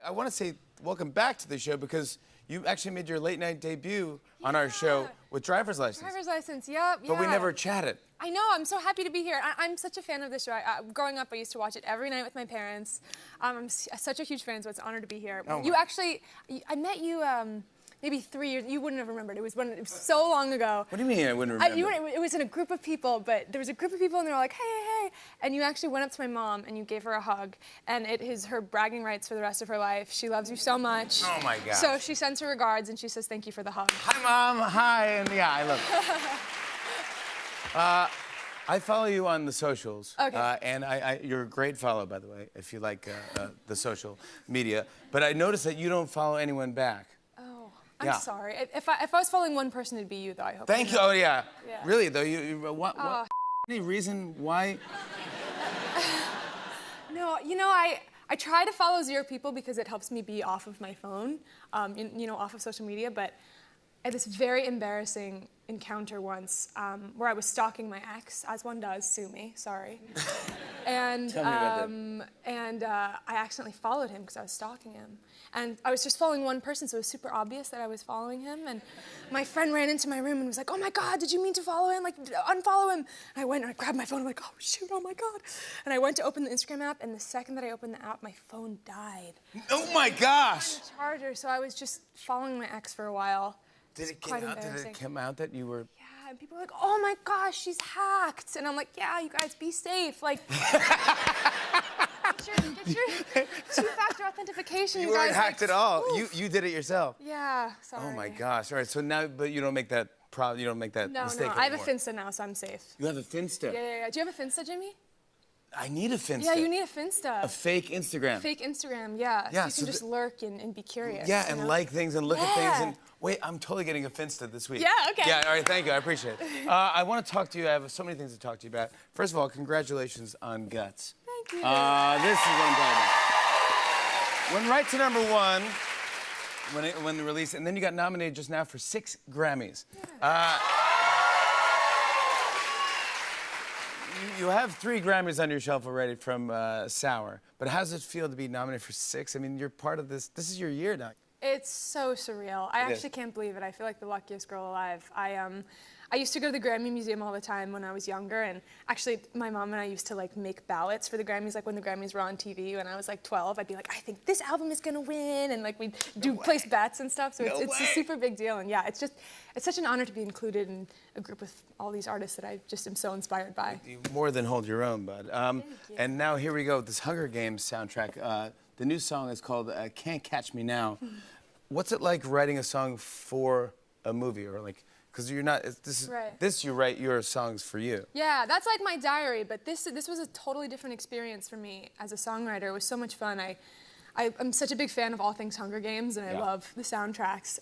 I want to say welcome back to the show because you actually made your late night debut on our show with Driver's License. Driver's License, yep, But we never chatted. I know, I'm so happy to be here. I'm such a fan of this show. Growing up, I used to watch it every night with my parents. I'm such a huge fan, so it's an honor to be here. Oh you actually, I met you maybe 3 years, you wouldn't have remembered. It was so long ago. What do you mean I wouldn't remember? It was in a group of people, but there was a group of people and they were like, hey, hey, hey. And you actually went up to my mom and you gave her a hug. And it is her bragging rights for the rest of her life. She loves you so much. Oh my gosh. So she sends her regards and she says thank you for the hug. Hi, Mom. Hi. And yeah, I love you. I follow you on the socials. Okay. And you're a great follow, by the way, if you like the social media. But I noticed that you don't follow anyone back. I'm sorry. If I was following one person, it'd be you, though, I hope. Thank you. Oh, yeah. Really, though? What any reason why? No, you know, I try to follow 0 people because it helps me be off of my phone, you know, off of social media, but I had this very embarrassing encounter once where I was stalking my ex, as one does, sue me, sorry. And, Tell me about that. I accidentally followed him because I was stalking him. And I was just following one person, so it was super obvious that I was following him. And my friend ran into my room and was like, oh my God, did you mean to follow him? Like, unfollow him. And I went and I grabbed my phone. I'm like, oh shoot, oh my God. And I went to open the Instagram app, and the second that I opened the app, my phone died. Oh my gosh. On the charger, so I was just following my ex for a while. Did it come out that you were... Yeah, and people were like, oh my gosh, she's hacked. And I'm like, yeah, you guys, be safe. Like, get your two-factor authentication, You guys. weren't hacked like, at all. oof. You did it yourself. Yeah, sorry. Oh my gosh. All right, so now, but you don't make that mistake anymore. I have a Finsta now, so I'm safe. You have a Finsta? Yeah. Do you have a Finsta, Jimmy? I need a Finsta. Yeah, you need a Finsta. A fake Instagram. Fake Instagram, yeah. Yeah, so you can just lurk and be curious. Yeah, and know? like things and look at things and... Wait, I'm totally getting a Finsta this week. Yeah, okay. Yeah, all right, thank you, I appreciate it. I want to talk to you, I have so many things to talk to you about. First of all, congratulations on Guts. Thank you. This is what I'm talking about. Went right to #1 when the release, and then you got nominated just now for 6 Grammys. Yeah. You have 3 Grammys on your shelf already from Sour, but how does it feel to be nominated for 6? I mean, you're part of this. This is your year now. It's so surreal. I actually can't believe it. I feel like the luckiest girl alive. I used to go to the Grammy Museum all the time when I was younger, and actually my mom and I used to like make ballots for the Grammys, like when the Grammys were on TV when I was like 12. I'd be like, I think this album is gonna win, and like we'd place bets and stuff. So it's a super big deal, and yeah, it's such an honor to be included in a group with all these artists that I just am so inspired by. You more than hold your own, bud. Thank you. And now here we go, this Hunger Games soundtrack. The new song is called Can't Catch Me Now. What's it like writing a song for a movie, or like, because you're not, you write your songs for you. Yeah, that's like my diary, but this was a totally different experience for me as a songwriter. It was so much fun. I'm such a big fan of all things Hunger Games, and I love the soundtracks.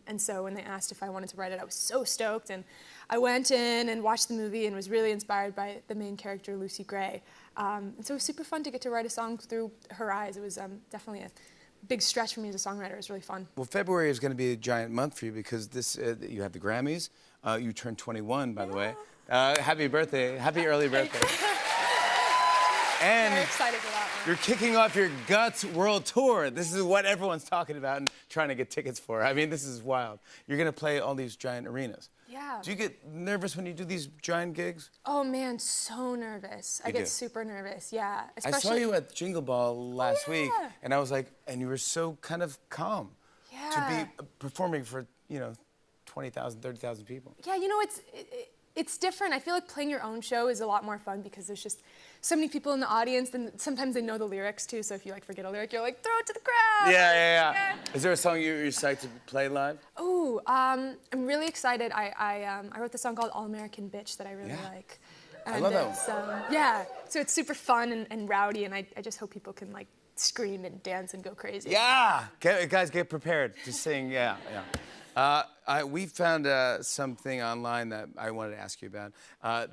And so when they asked if I wanted to write it, I was so stoked. And I went in and watched the movie and was really inspired by the main character, Lucy Gray. And so it was super fun to get to write a song through her eyes. It was definitely a big stretch for me as a songwriter. It was really fun. Well, February is going to be a giant month for you because this you have the Grammys. You turned 21, by the way. Happy birthday. Happy early birthday. And very excited for that one. You're kicking off your Guts World Tour. This is what everyone's talking about and trying to get tickets for. I mean, this is wild. You're going to play all these giant arenas. Yeah. Do you get nervous when you do these giant gigs? Oh man, so I get super nervous, yeah. I saw you at Jingle Ball last week, and I was like, and you were so kind of calm. Yeah. To be performing for, you know, 20,000, 30,000 people. Yeah, you know, it's different. I feel like playing your own show is a lot more fun because there's just so many people in the audience, and sometimes they know the lyrics too, so if you like forget a lyric, you're like, throw it to the crowd. Yeah. Is there a song you're psyched to play live? Ooh, I'm really excited. I wrote this song called All American Bitch that I really like. And I love that one. Yeah, so it's super fun and rowdy, and I just hope people can like scream and dance and go crazy. Yeah, guys, get prepared to sing. Yeah. We found something online that I wanted to ask you about.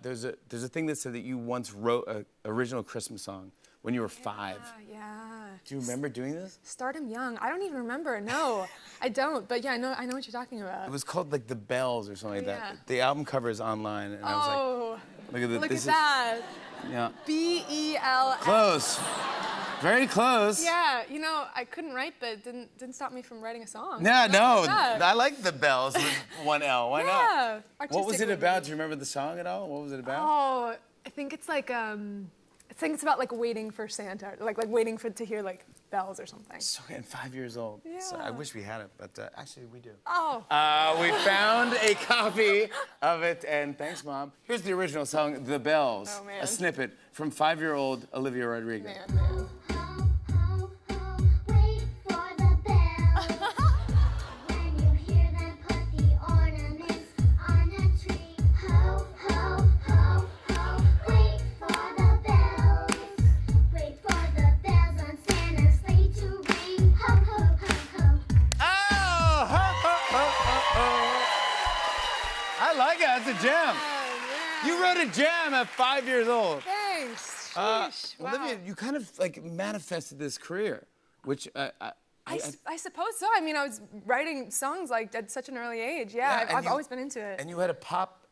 There's a thing that said that you once wrote an original Christmas song when you were 5. Yeah. Do you remember doing this? Stardom Young. I don't even remember. No, I don't. But yeah, I know what you're talking about. It was called like The Bells or something like that. The album cover is online, and I was like, look at this. Look at that. Yeah. B-E-L-S. Close. Very close. Yeah, you know, I couldn't write, but it didn't stop me from writing a song. Yeah, no. Yeah. I like the bells with one L. Why not? Yeah. What was it artistic about? liberty. Do you remember the song at all? What was it about? Oh, I think it's like I think it's about like waiting for Santa, like waiting to hear like bells or something. So, and 5 years old. So I Yeah. wish we had it, but actually we do. Oh. We found a copy of it, and thanks, Mom. Here's the original song, The Bells. Oh, man. A snippet from 5-year-old Olivia Rodrigo. Man. Wait for the bells. When you hear them, put the ornaments on a tree. Ho, ho, ho, ho. Wait for the bells. Wait for the bells on Santa's sleigh to ring. Ho, ho, ho, ho. Oh, ho, ho, ho, ho, ho. I like it. That's a jam. Oh, You wrote a jam at 5 years old. Thanks. Sheesh. Wow. Olivia, you kind of like manifested this career, which I suppose so. I mean, I was writing songs like at such an early age. Yeah, Yeah, and I've you- always been into it. and you had a pop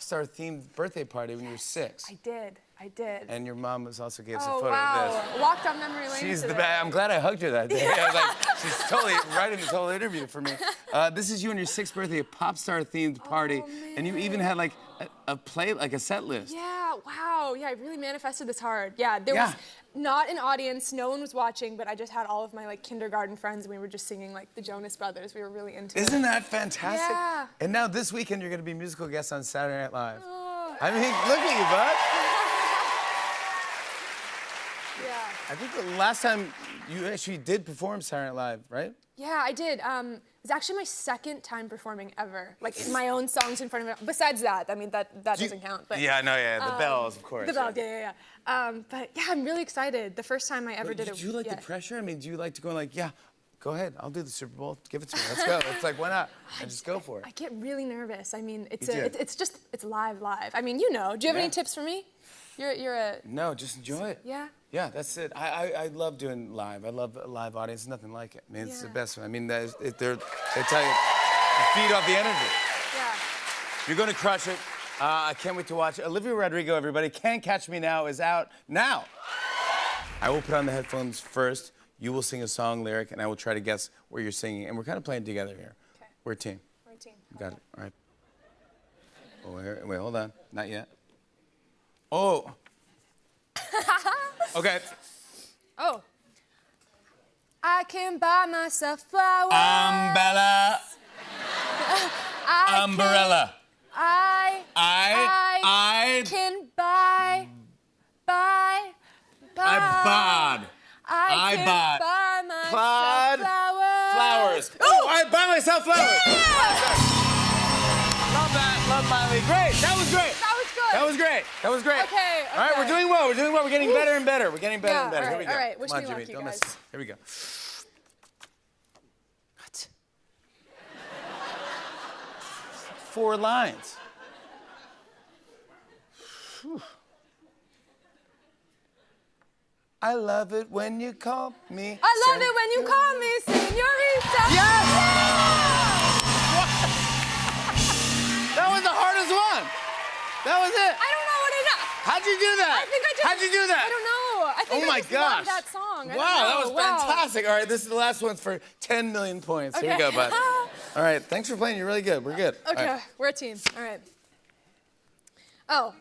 star themed birthday party when you were 6. I did. And your mom also gave us a Oh photo wow! of this. Walked down memory lane. She's the today. best. I'm glad I hugged her that day. I was like, she's totally writing the total interview for me. This is you on your 6th birthday, a pop star themed party, and you even had like a play, like a set list. Yeah. Wow. Yeah, I really manifested this hard. Yeah, there Yeah. was not an audience. No one was watching, but I just had all of my like kindergarten friends, and we were just singing like the Jonas Brothers. We were really into it. Isn't that fantastic? Yeah. And now this weekend you're going to be musical guests on Saturday Night Live. Oh. I mean, look at you, bud. Yeah. I think the last time you actually did perform Saturday Night Live, right? Yeah, I did. It was actually my 2nd time performing ever, like my own songs in front of. Besides that, I mean that doesn't count. But Yeah, no, yeah, the bells, of course. the bells, yeah. But yeah, I'm really excited. The first time I ever did it. Do you like yeah. the pressure? I mean, do you like to go like, yeah, go ahead, I'll do the Super Bowl, give it to me, let's go. It's like, why not? And just go for it. I get really nervous. I mean, it's You do? it's live. I mean, you know. Do you have Yeah. any tips for me? You're a No, just enjoy it. yeah. Yeah, that's it. I love doing live. I love a live audience. Nothing like it. I mean, it's the Yeah. best one. I mean, they tell you, you feed off the energy. Yeah. You're going to crush it. I can't wait to watch it. Olivia Rodrigo, everybody. Can't Catch Me Now is out now. I will put on the headphones first. You will sing a song lyric, and I will try to guess what you're singing. And we're kind of playing together here. Okay. We're a team. We're a team. You got it. All right. Oh, wait, hold on. Not yet. Oh. Okay. Oh. I can buy myself flowers. Umbrella. I Umbrella. I can buy. I bod. I can bought buy myself pod flowers. Flowers. Oh, I buy myself flowers. Yeah! Love that. Love Miley. Great. That was great. That was good. That was great. That was great. Okay, All right, we're okay. doing well. We're doing well. We're getting better and better. We're getting better Yeah, and better. all Here we right, go. all right. Wish Come on, me Jimmy. luck, you Don't guys. miss. Here we go. What? 4 lines. Whew. I love it when you call me. I love it when you call me señorita. Yes! Yeah! That was the hardest one. That was it. I don't know what it is. How'd you do that? I think I just. How'd you do that? I don't know. I think Oh I my just gosh. love that song. I don't Wow, that know. was fantastic. All right, this is the last one for 10 million points. Here you Okay. go, bud. All right, thanks for playing. You're really good. We're good. All Okay, right. we're a team. All right. Oh.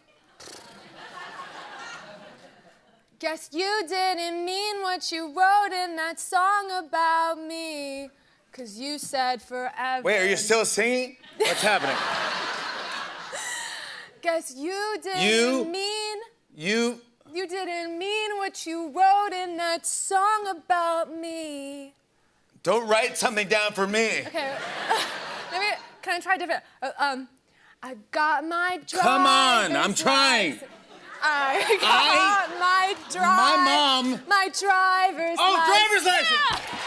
Guess you didn't mean what you wrote in that song about me. 'Cause you said forever. Wait, are you still singing? What's happening? Guess you didn't You- mean. You. You didn't mean what you wrote in that song about me. Don't write something down for me. Okay. Maybe, can I try different? I got my driver's Come on, I'm trying. license. I got my driver's My mom. My driver's Oh, license. driver's license. Yeah!